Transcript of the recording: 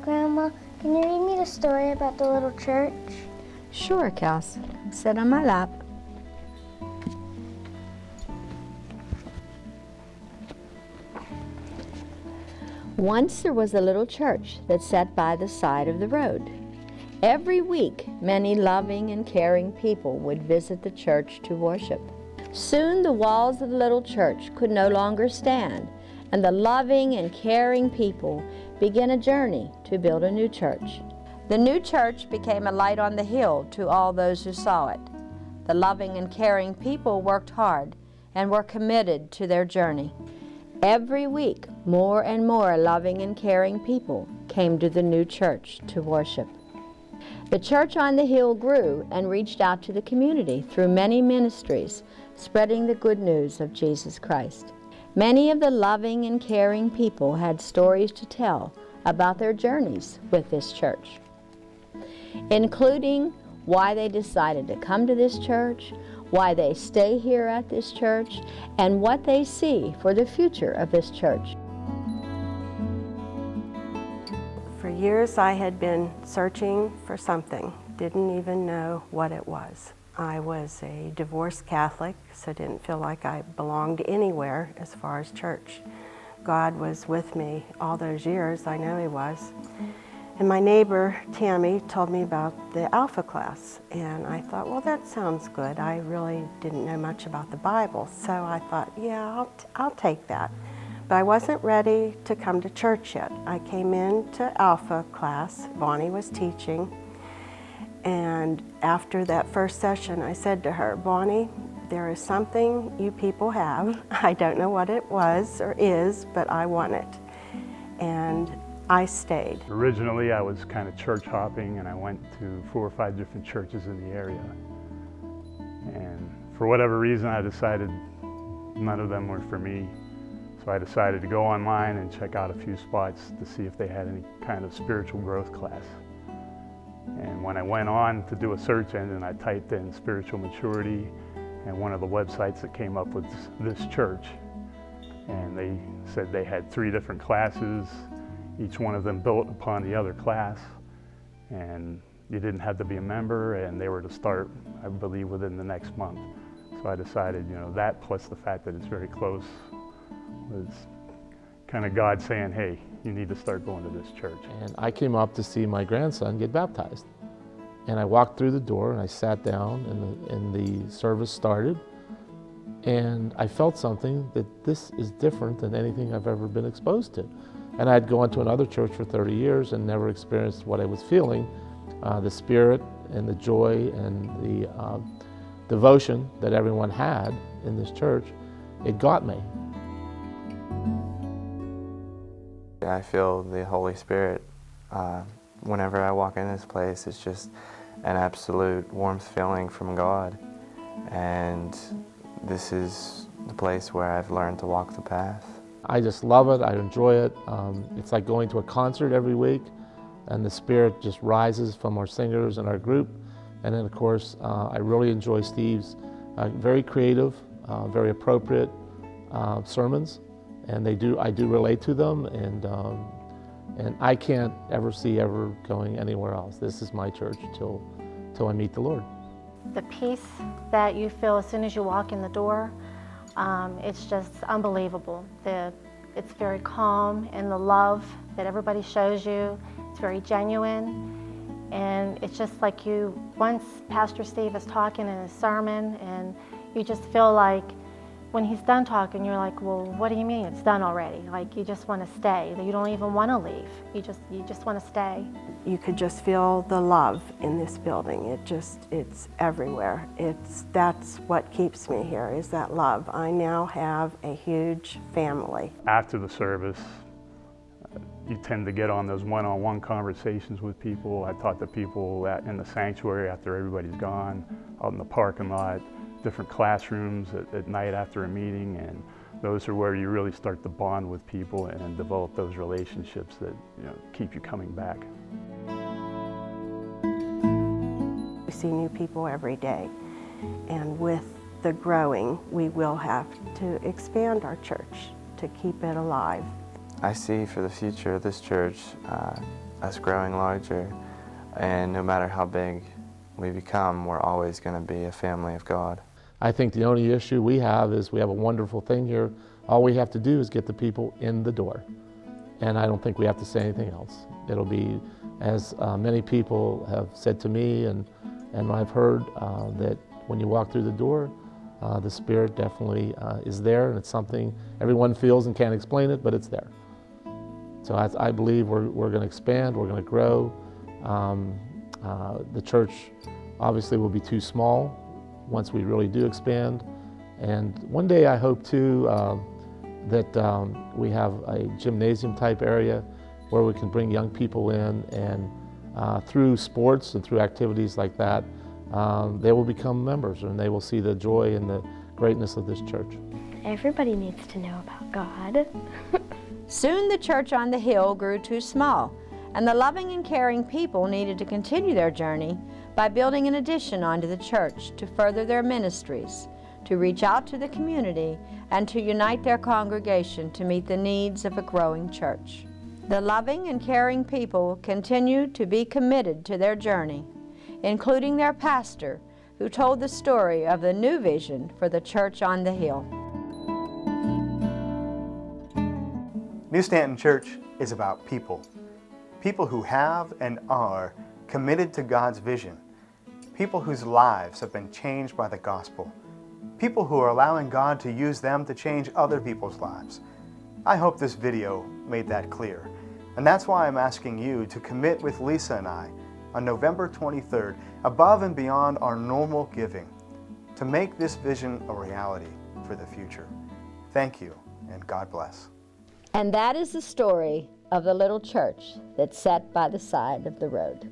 Grandma, can you read me the story about the little church? Sure, Kels. Sit on my lap. Once there was a little church that sat by the side of the road. Every week, many loving and caring people would visit the church to worship. Soon the walls of the little church could no longer stand, and the loving and caring people began a journey to build a new church. The new church became a light on the hill to all those who saw it. The loving and caring people worked hard and were committed to their journey. Every week, more and more loving and caring people came to the new church to worship. The church on the hill grew and reached out to the community through many ministries, spreading the good news of Jesus Christ. Many of the loving and caring people had stories to tell about their journeys with this church, including why they decided to come to this church, why they stay here at this church, and what they see for the future of this church. For years I had been searching for something, didn't even know what it was. I was a divorced Catholic, so didn't feel like I belonged anywhere as far as church. God was with me all those years, I know He was. And my neighbor, Tammy, told me about the Alpha class, and I thought, well, that sounds good. I really didn't know much about the Bible, so I thought, yeah, I'll take that. But I wasn't ready to come to church yet. I came into Alpha class, Bonnie was teaching, and after that first session, I said to her, Bonnie, there is something you people have. I don't know what it was or is, but I want it. And I stayed. Originally, I was kind of church hopping, and I went to 4 or 5 different churches in the area. And for whatever reason, I decided none of them were for me. So I decided to go online and check out a few spots to see if they had any kind of spiritual growth class. And when I went on to do a search engine, I typed in spiritual maturity, and one of the websites that came up was this church. And they said they had 3 different classes. Each one of them built upon the other class, and you didn't have to be a member, and they were to start, I believe, within the next month. So I decided, that plus the fact that it's very close was kind of God saying, hey, you need to start going to this church. And I came up to see my grandson get baptized. And I walked through the door and I sat down, and the service started, and I felt something that this is different than anything I've ever been exposed to. And I'd gone to another church for 30 years and never experienced what I was feeling, the spirit and the joy and the devotion that everyone had in this church. It got me. I feel the Holy Spirit whenever I walk in this place. It's just an absolute warmth feeling from God. And this is the place where I've learned to walk the path. I just love it. I enjoy it. It's like going to a concert every week, and the spirit just rises from our singers and our group. And then, of course, I really enjoy Steve's very creative, very appropriate sermons, and I do relate to them, and I can't ever see ever going anywhere else. This is my church till I meet the Lord. The peace that you feel as soon as you walk in the door, it's just unbelievable. It's very calm, and the love that everybody shows you, it's very genuine. And it's just like once Pastor Steve is talking in his sermon, and you just feel like when he's done talking, you're like, well, what do you mean it's done already? Like, you just want to stay. You don't even want to leave. You just want to stay. You could just feel the love in this building. It's everywhere. That's what keeps me here, is that love. I now have a huge family. After the service, you tend to get on those one-on-one conversations with people. I talk to people in the sanctuary after everybody's gone, out in the parking lot, different classrooms at night after a meeting, and those are where you really start to bond with people and develop those relationships that keep you coming back. We see new people every day, and with the growing, we will have to expand our church to keep it alive. I see for the future of this church us growing larger, and no matter how big we become, we're always going to be a family of God. I think the only issue we have is we have a wonderful thing here. All we have to do is get the people in the door. And I don't think we have to say anything else. It'll be, as many people have said to me, and I've heard that when you walk through the door, the Spirit definitely is there, and it's something everyone feels and can't explain it, but it's there. So I believe we're going to expand, we're going to grow. The church obviously will be too small once we really do expand. And one day I hope too that we have a gymnasium type area where we can bring young people in, and through sports and through activities like that, they will become members, and they will see the joy and the greatness of this church. Everybody needs to know about God. Soon the church on the hill grew too small, and the loving and caring people needed to continue their journey by building an addition onto the church to further their ministries, to reach out to the community, and to unite their congregation to meet the needs of a growing church. The loving and caring people continue to be committed to their journey, including their pastor, who told the story of the new vision for the church on the hill. New Stanton Church is about people. People who have and are committed to God's vision. People whose lives have been changed by the gospel. People who are allowing God to use them to change other people's lives. I hope this video made that clear. And that's why I'm asking you to commit with Lisa and I on November 23rd, above and beyond our normal giving, to make this vision a reality for the future. Thank you, and God bless. And that is the story of the little church that sat by the side of the road.